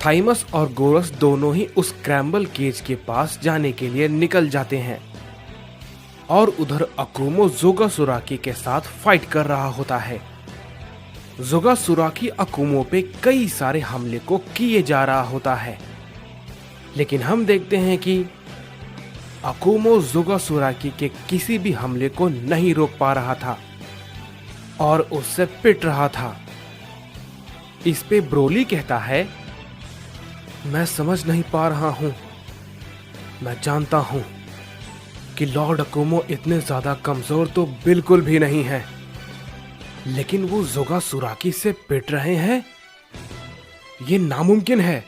Thymus और गोरस दोनों ही उस क्रैम्बल केज के पास जाने के लिए निकल जाते हैं और उधर अकुमो जोगासुराकी के साथ फाइट कर रहा होता है। जोगासुराकी अकुमो पे कई सारे हमले को किए जा रहा होता है, लेकिन हम देखते हैं कि अकुमो जोगासुराकी के किसी भी हमले को नहीं रोक पा रहा था और उससे पिट रहा था। इस पे ब्रोली कहता है, मैं समझ नहीं पा रहा हूं। मैं जानता हूं कि लॉर्ड अकुमो इतने ज्यादा कमजोर तो बिल्कुल भी नहीं है, लेकिन वो जोगासुराकी से पिट रहे हैं, ये नामुमकिन है।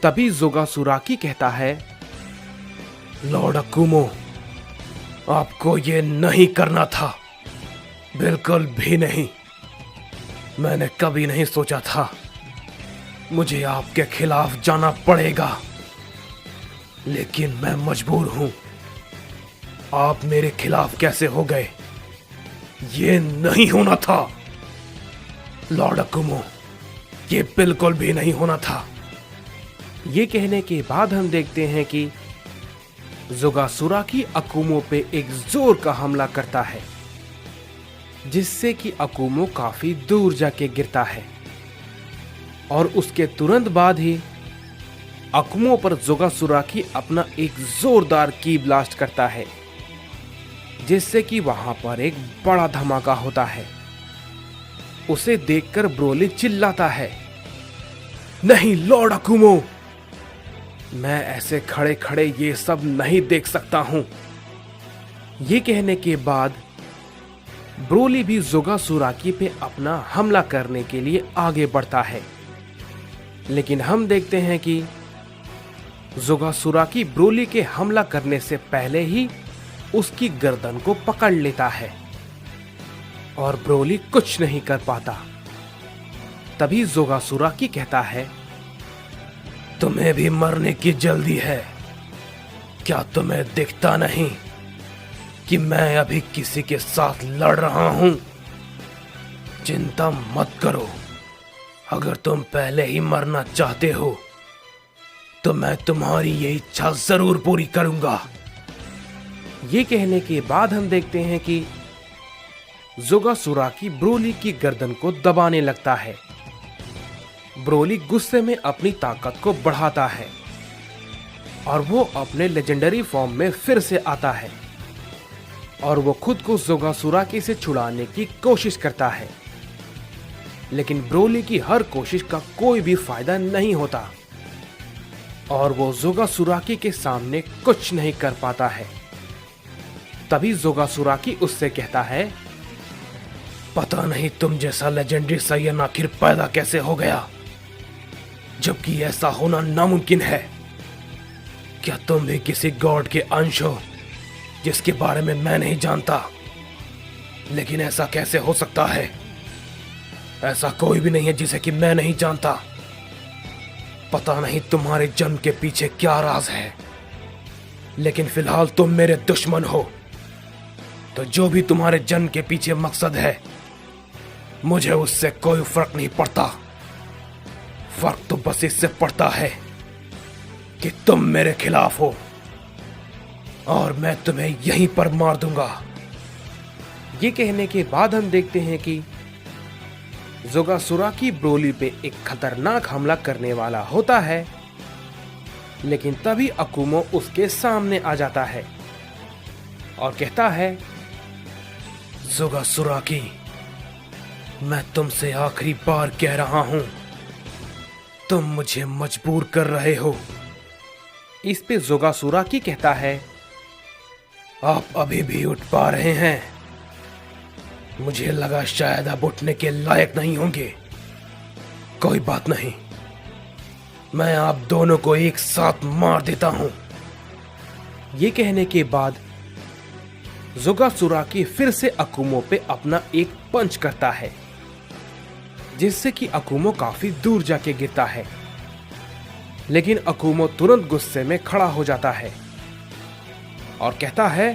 तभी जोगासुराकी कहता है, लॉर्ड अकुमो, आपको ये नहीं करना था, बिल्कुल भी नहीं। मैंने कभी नहीं सोचा था मुझे आपके खिलाफ जाना पड़ेगा, लेकिन मैं मजबूर हूं। आप मेरे खिलाफ कैसे हो गए? ये नहीं होना था लॉर्ड अकुमो, ये बिल्कुल भी नहीं होना था। ये कहने के बाद हम देखते हैं कि जोगासुराकी अकुमो पे एक जोर का हमला करता है, जिससे कि अकुमो काफी दूर जाके गिरता है और उसके तुरंत बाद ही अकुमो पर जोगासुराकी अपना एक जोरदार की ब्लास्ट करता है, जिससे कि वहां पर एक बड़ा धमाका होता है। उसे देखकर ब्रोली चिल्लाता है, नहीं लॉर्ड अकुमो, मैं ऐसे खड़े खड़े ये सब नहीं देख सकता हूं। ये कहने के बाद ब्रोली भी जोगासुराकी पे अपना हमला करने के लिए आगे बढ़ता है, लेकिन हम देखते हैं कि जोगासुराकी ब्रोली के हमला करने से पहले ही उसकी गर्दन को पकड़ लेता है और ब्रोली कुछ नहीं कर पाता। तभी जोगासुराकी कहता है, तुम्हें भी मरने की जल्दी है, क्या तुम्हें दिखता नहीं कि मैं अभी किसी के साथ लड़ रहा हूं? चिंता मत करो, अगर तुम पहले ही मरना चाहते हो तो मैं तुम्हारी ये इच्छा जरूर पूरी करूंगा। ये कहने के बाद हम देखते हैं कि जोगासुराकी ब्रोली की गर्दन को दबाने लगता है। ब्रोली गुस्से में अपनी ताकत को बढ़ाता है और वो अपने लेजेंडरी फॉर्म में फिर से आता है और वो खुद को जोगासुराकी से छुड़ाने की कोशिश करता है, लेकिन ब्रोली की हर कोशिश का कोई भी फायदा नहीं होता और वो जोगासुराकी के सामने कुछ नहीं कर पाता है। तभी जोगासुराकी उससे कहता है, पता नहीं तुम जैसा लेजेंडरी साइयन आखिर पैदा कैसे हो गया, जबकि ऐसा होना नामुमकिन है। क्या तुम भी किसी गॉड के अंश हो जिसके बारे में मैं नहीं जानता? लेकिन ऐसा कैसे हो सकता है? ऐसा कोई भी नहीं है जिसे कि मैं नहीं जानता। पता नहीं तुम्हारे जन्म के पीछे क्या राज है, लेकिन फिलहाल तुम मेरे दुश्मन हो। तो जो भी तुम्हारे जन्म के पीछे मकसद है, मुझे उससे कोई फर्क नहीं पड़ता। फर्क तो बस इससे पड़ता है कि तुम मेरे खिलाफ हो और मैं तुम्हें यहीं पर मार दूंगा। ये कहने के बाद हम देखते हैं कि जोगासुराकी ब्रोली पे एक खतरनाक हमला करने वाला होता है, लेकिन तभी अकुमो उसके सामने आ जाता है और कहता है, जोगासुराकी, मैं तुमसे आखिरी बार कह रहा हूं, तुम मुझे मजबूर कर रहे हो। इस पे जोगासुराकी कहता है, आप अभी भी उठ पा रहे हैं? मुझे लगा शायद आप उठने के लायक नहीं होंगे। कोई बात नहीं, मैं आप दोनों को एक साथ मार देता हूं। ये कहने के बाद जोगासुराकी फिर से अकुमो पे अपना एक पंच करता है, जिससे कि अकुमो काफी दूर जाके गिरता है, लेकिन अकुमो तुरंत गुस्से में खड़ा हो जाता है और कहता है,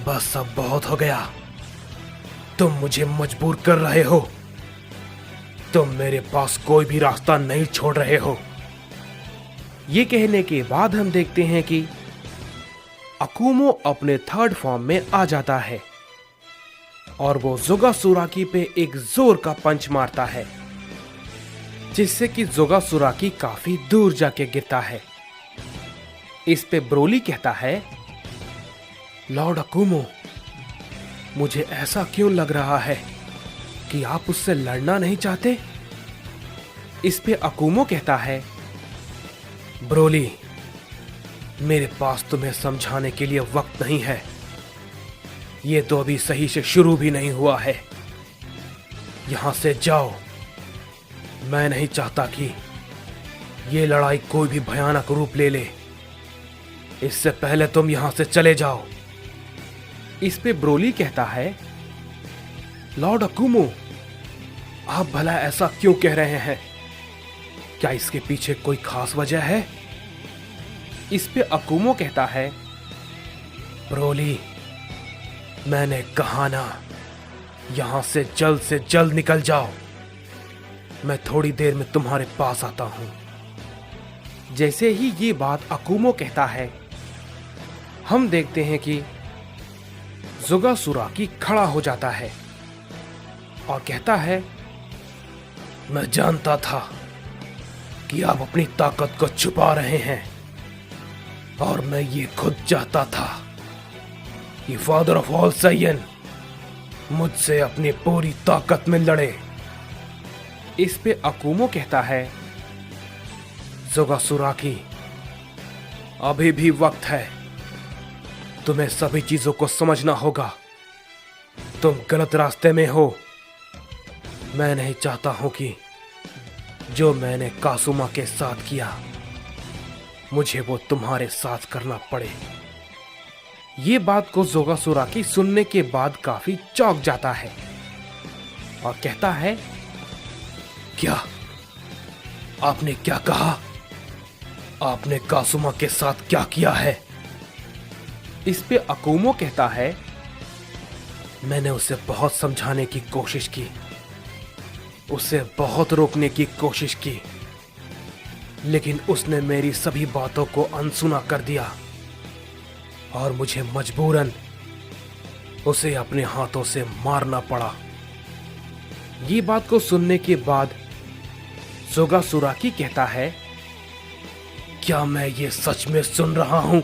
बस अब बहुत हो गया, तुम मुझे मजबूर कर रहे हो। तुम मेरे पास कोई भी रास्ता नहीं छोड़ रहे हो। ये कहने के बाद हम देखते हैं कि अकुमो अपने थर्ड फॉर्म में आ जाता है और वो जोगासुराकी पे एक जोर का पंच मारता है, जिससे कि जोगासुराकी काफी दूर जाके गिरता है। इस पे ब्रोली कहता है, लॉर्ड अकुमो, मुझे ऐसा क्यों लग रहा है कि आप उससे लड़ना नहीं चाहते? इस पे अकुमो कहता है, ब्रोली, मेरे पास तुम्हें समझाने के लिए वक्त नहीं है। ये तो अभी सही से शुरू भी नहीं हुआ है। यहां से जाओ। मैं नहीं चाहता कि ये लड़ाई कोई भी भयानक रूप ले ले। इससे पहले तुम यहां से चले जाओ। इस पे ब्रोली कहता है, लॉर्ड अकुमो, आप भला ऐसा क्यों कह रहे हैं? क्या इसके पीछे कोई खास वजह है? इस पे अकुमो कहता है, ब्रोली, मैंने कहा ना, यहां से जल्द निकल जाओ। मैं थोड़ी देर में तुम्हारे पास आता हूं। जैसे ही ये बात अकुमो कहता है, हम देखते हैं कि जोगासुराकी खड़ा हो जाता है और कहता है, मैं जानता था कि आप अपनी ताकत को छुपा रहे हैं और मैं ये खुद चाहता था कि फादर ऑफ ऑल साइयन मुझसे अपनी पूरी ताकत में लड़े। इस पे अकुमो कहता है, जोगासुराकी, अभी भी वक्त है। तुम्हें सभी चीजों को समझना होगा। तुम गलत रास्ते में हो। मैं नहीं चाहता हूं कि जो मैंने कासुमा के साथ किया, मुझे वो तुम्हारे साथ करना पड़े। ये बात को जोगासुराकी सुनने के बाद काफी चौंक जाता है और कहता है, क्या आपने क्या कहा? आपने कासुमा के साथ क्या किया है? इस पे अकुमो कहता है, मैंने उसे बहुत समझाने की कोशिश की, उसे बहुत रोकने की कोशिश की, लेकिन उसने मेरी सभी बातों को अनसुना कर दिया और मुझे मजबूरन उसे अपने हाथों से मारना पड़ा। ये बात को सुनने के बाद जोगासुराकी कहता है, क्या मैं ये सच में सुन रहा हूं?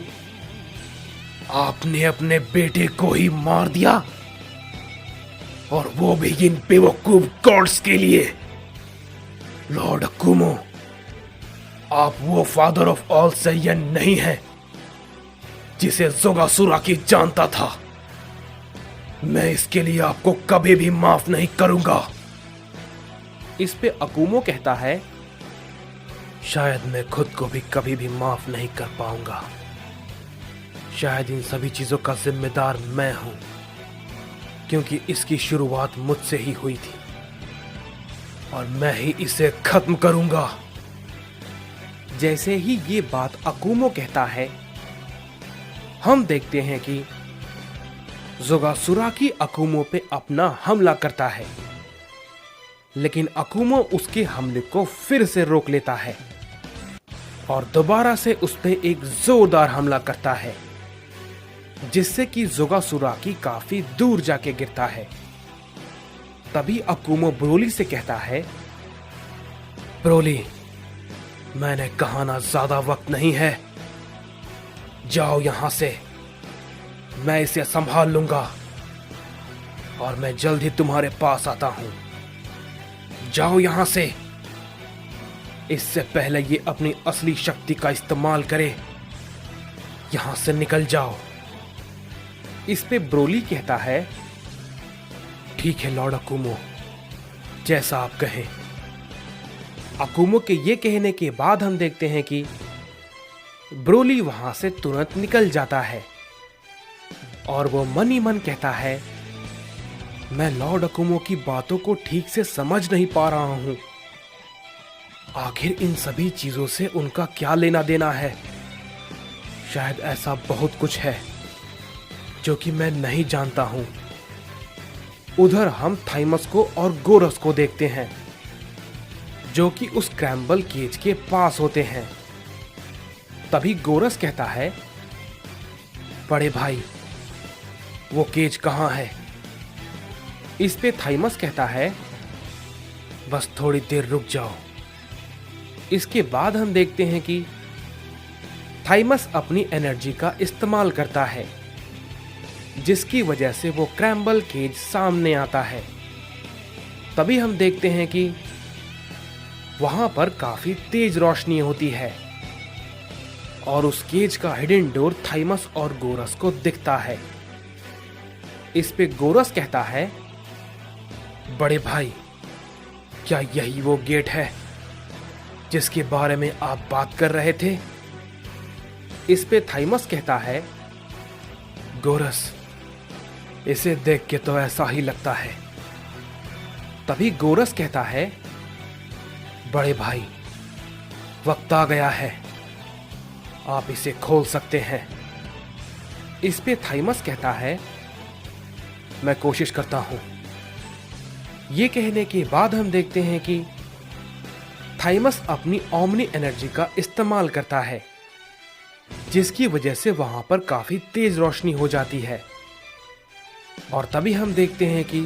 आपने अपने बेटे को ही मार दिया, और वो भी इन बेवकूफ गॉड्स के लिए। लॉर्ड अकुमो, आप वो फादर ऑफ ऑल साइयन नहीं हैं जिसे जोगासुराकी जानता था। मैं इसके लिए आपको कभी भी माफ नहीं करूंगा। इस पे अकुमो कहता है, शायद मैं खुद को भी कभी भी माफ नहीं कर पाऊंगा। शायद इन सभी चीजों का जिम्मेदार मैं हूं, क्योंकि इसकी शुरुआत मुझसे ही हुई थी और मैं ही इसे खत्म करूंगा। जैसे ही ये बात अकुमो कहता है, हम देखते हैं कि जोगासुराकी अकुमो पे अपना हमला करता है, लेकिन अकुमो उसके हमले को फिर से रोक लेता है और दोबारा से उस पे एक जोरदार हमला करता है, जिससे कि जोगासुराकी काफी दूर जाके गिरता है। तभी अकुमो ब्रोली से कहता है, ब्रोली, मैंने कहा ना, ज्यादा वक्त नहीं है। जाओ यहां से, मैं इसे संभाल लूंगा और मैं जल्द ही तुम्हारे पास आता हूं। जाओ यहां से, इससे पहले ये अपनी असली शक्ति का इस्तेमाल करे। यहां से निकल जाओ। इस पे ब्रोली कहता है, ठीक है लॉर्ड अकुमो, जैसा आप कहें। अकुमो के ये कहने के बाद हम देखते हैं कि ब्रोली वहां से तुरंत निकल जाता है और वो मन ही मन कहता है, मैं लॉर्ड अकुमो की बातों को ठीक से समझ नहीं पा रहा हूं। आखिर इन सभी चीजों से उनका क्या लेना देना है? शायद ऐसा बहुत कुछ है जो कि मैं नहीं जानता हूं। उधर हम थाइमस को और गोरस को देखते हैं जो कि उस स्क्रैम्बल केज के पास होते हैं। तभी गोरस कहता है, बड़े भाई, वो केज कहाँ है? इस पे थाइमस कहता है, बस थोड़ी देर रुक जाओ। इसके बाद हम देखते हैं कि थाइमस अपनी एनर्जी का इस्तेमाल करता है, जिसकी वजह से वो स्क्रैम्बल केज सामने आता है। तभी हम देखते हैं कि वहां पर काफी तेज रोशनी होती है और उस केज का हिडन डोर थाइमस और गोरस को दिखता है। इस पे गोरस कहता है, बड़े भाई, क्या यही वो गेट है जिसके बारे में आप बात कर रहे थे? इस पे थाइमस कहता है, गोरस, इसे देख के तो ऐसा ही लगता है। तभी गोरस कहता है, बड़े भाई, वक्त आ गया है, आप इसे खोल सकते हैं। इस पे थाइमस कहता है, मैं कोशिश करता हूं। ये कहने के बाद हम देखते हैं कि थाइमस अपनी ओमनी एनर्जी का इस्तेमाल करता है, जिसकी वजह से वहां पर काफी तेज रोशनी हो जाती है। और तभी हम देखते हैं कि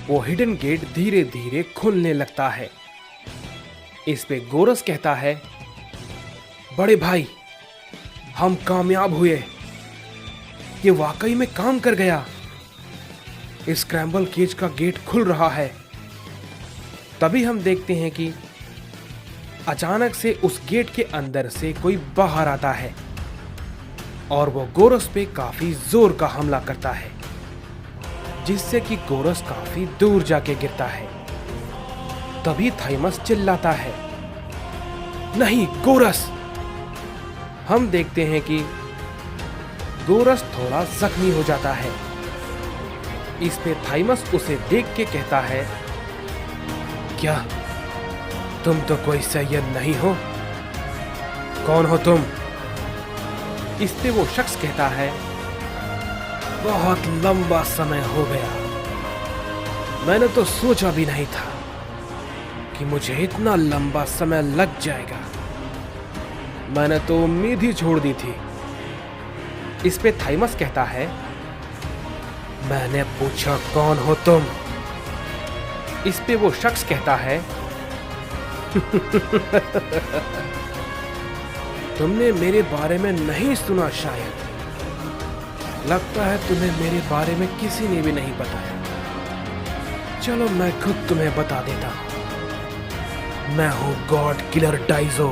वो हिडन गेट धीरे धीरे खुलने लगता है। इस पे गोरस कहता है, बड़े भाई, हम कामयाब हुए, ये वाकई में काम कर गया। इस स्क्रैम्बल केज का गेट खुल रहा है। तभी हम देखते हैं कि अचानक से उस गेट के अंदर से कोई बाहर आता है और वो गोरस पे काफी जोर का हमला करता है, जिससे कि गोरस काफी दूर जाके गिरता है। तभी थाइमस चिल्लाता है, नहीं गोरस। हम देखते हैं कि गोरस थोड़ा जख्मी हो जाता है। इस पे थाइमस उसे देख के कहता है, क्या तुम तो कोई सैयद नहीं हो? कौन हो तुम? इस पे वो शख्स कहता है, बहुत लंबा समय हो गया, मैंने तो सोचा भी नहीं था कि मुझे इतना लंबा समय लग जाएगा। मैंने तो उम्मीद ही छोड़ दी थी। इस पे थाइमस कहता है, मैंने पूछा कौन हो तुम? इस पे वो शख्स कहता है, तुमने मेरे बारे में नहीं सुना शायद। लगता है तुम्हें मेरे बारे में किसी ने भी नहीं बताया। चलो मैं खुद तुम्हें बता देता हूं। मैं हूं गॉड किलर डाइजो।